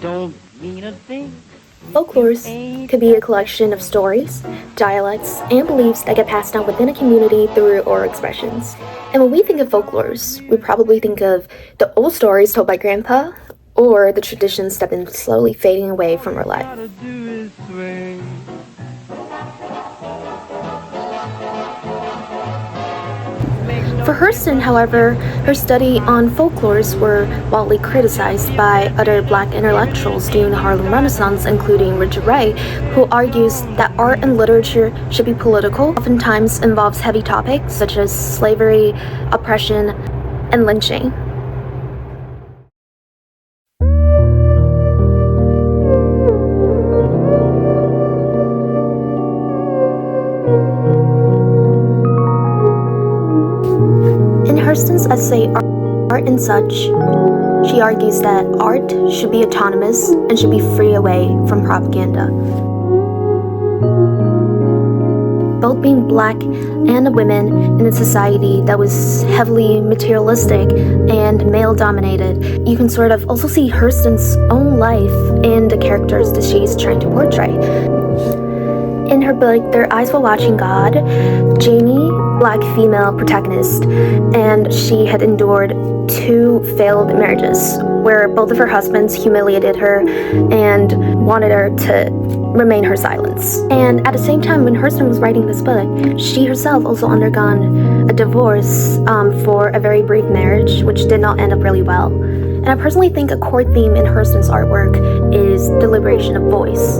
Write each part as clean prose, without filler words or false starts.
Don't mean a thing. Folklores could be a collection of stories, dialects, and beliefs that get passed down within a community through oral expressions. And when we think of folklores, we probably think of the old stories told by Grandpa, or the traditions that have been slowly fading away from our life. For Hurston, however, her study on folklores were widely criticized by other Black intellectuals during the Harlem Renaissance, including Richard Ray, who argues that art and literature should be political, oftentimes involves heavy topics such as slavery, oppression, and lynching. In Hurston's essay, Art and Such, she argues that art should be autonomous and should be free away from propaganda. Both being Black and women in a society that was heavily materialistic and male-dominated, you can sort of also see Hurston's own life in the characters that she's trying to portray. In her book, Their Eyes Were Watching God, Jamie, Black female protagonist, and she had endured 2 failed marriages where both of her husbands humiliated her and wanted her to remain her silence. And at the same time, when Hurston was writing this book, she herself also undergone a divorce for a very brief marriage, which did not end up really well. And I personally think a core theme in Hurston's artwork is the liberation of voice.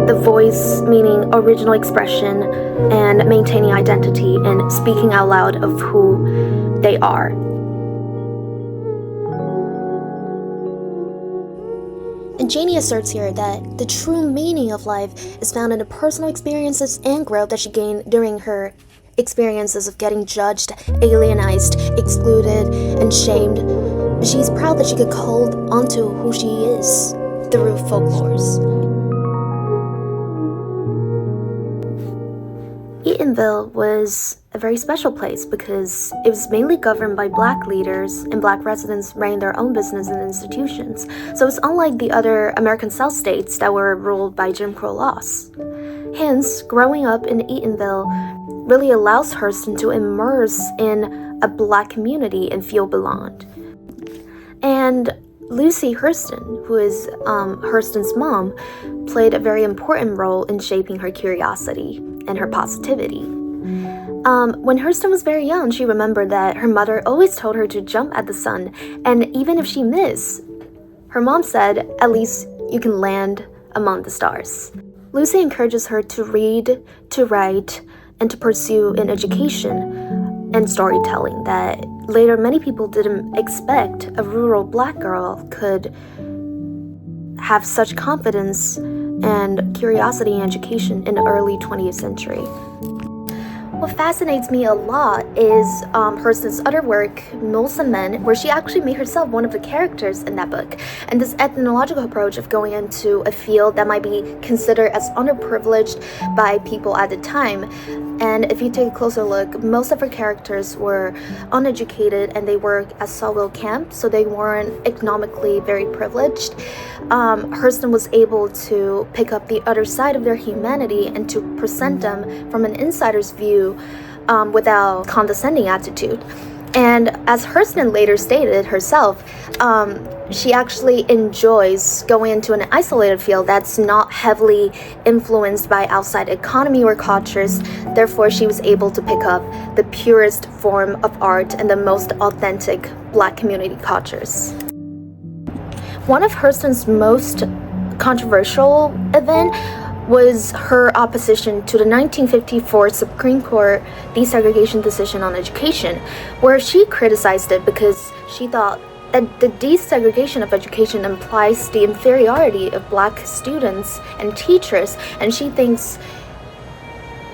The voice meaning original expression and maintaining identity and speaking out loud of who they are. And Janie asserts here that the true meaning of life is found in the personal experiences and growth that she gained during her experiences of getting judged, alienized, excluded, and shamed. But she's proud that she could hold onto who she is through folklores. Eatonville was a very special place because it was mainly governed by Black leaders, and Black residents ran their own business and institutions. So it's unlike the other American South states that were ruled by Jim Crow laws. Hence, growing up in Eatonville really allows Hurston to immerse in a Black community and feel belonged. And Lucy Hurston, who is Hurston's mom, played a very important role in shaping her curiosity and her positivity. When Hurston was very young, she remembered that her mother always told her to jump at the sun, and even if she missed, her mom said, at least you can land among the stars. Lucy encourages her to read, to write, and to pursue an education and storytelling that later many people didn't expect a rural Black girl could have such confidence and curiosity in education in the early 20th century. What fascinates me a lot is Hurston's other work, Mules and Men, where she actually made herself one of the characters in that book. And this ethnological approach of going into a field that might be considered as underprivileged by people at the time. And if you take a closer look, most of her characters were uneducated and they worked at sawmill camp, so they weren't economically very privileged. Hurston was able to pick up the other side of their humanity and to present them from an insider's view without condescending attitude. And as Hurston later stated herself, she actually enjoys going into an isolated field that's not heavily influenced by outside economy or cultures. Therefore, she was able to pick up the purest form of art and the most authentic Black community cultures. One of Hurston's most controversial events was her opposition to the 1954 Supreme Court desegregation decision on education, where she criticized it because she thought that the desegregation of education implies the inferiority of Black students and teachers, and she thinks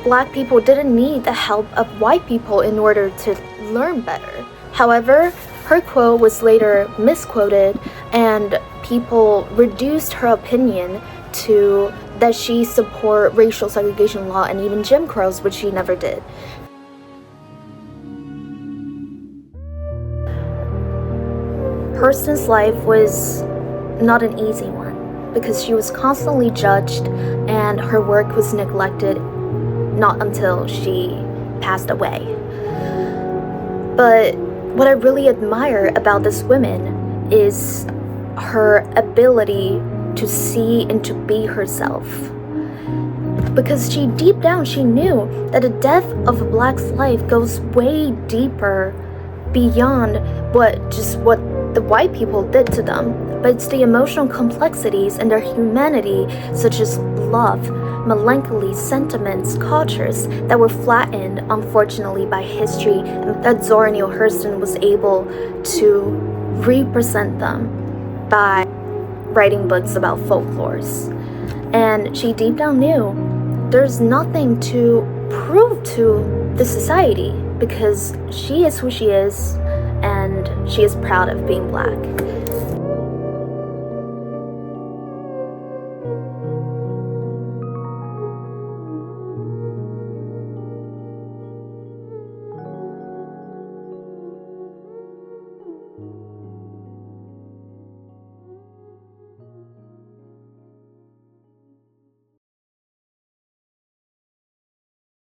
Black people didn't need the help of white people in order to learn better. However, her quote was later misquoted, and people reduced her opinion to that she support racial segregation law and even Jim Crow's, which she never did. Hurston's life was not an easy one because she was constantly judged and her work was neglected, not until she passed away. But what I really admire about this woman is her ability to see and to be herself. Because deep down she knew that the death of a Black's life goes way deeper beyond what the white people did to them, but it's the emotional complexities and their humanity, such as love, melancholy, sentiments, cultures that were flattened, unfortunately, by history, and that Zora Neale Hurston was able to represent them by writing books about folklores. And she deep down knew there's nothing to prove to the society because she is who she is and she is proud of being Black.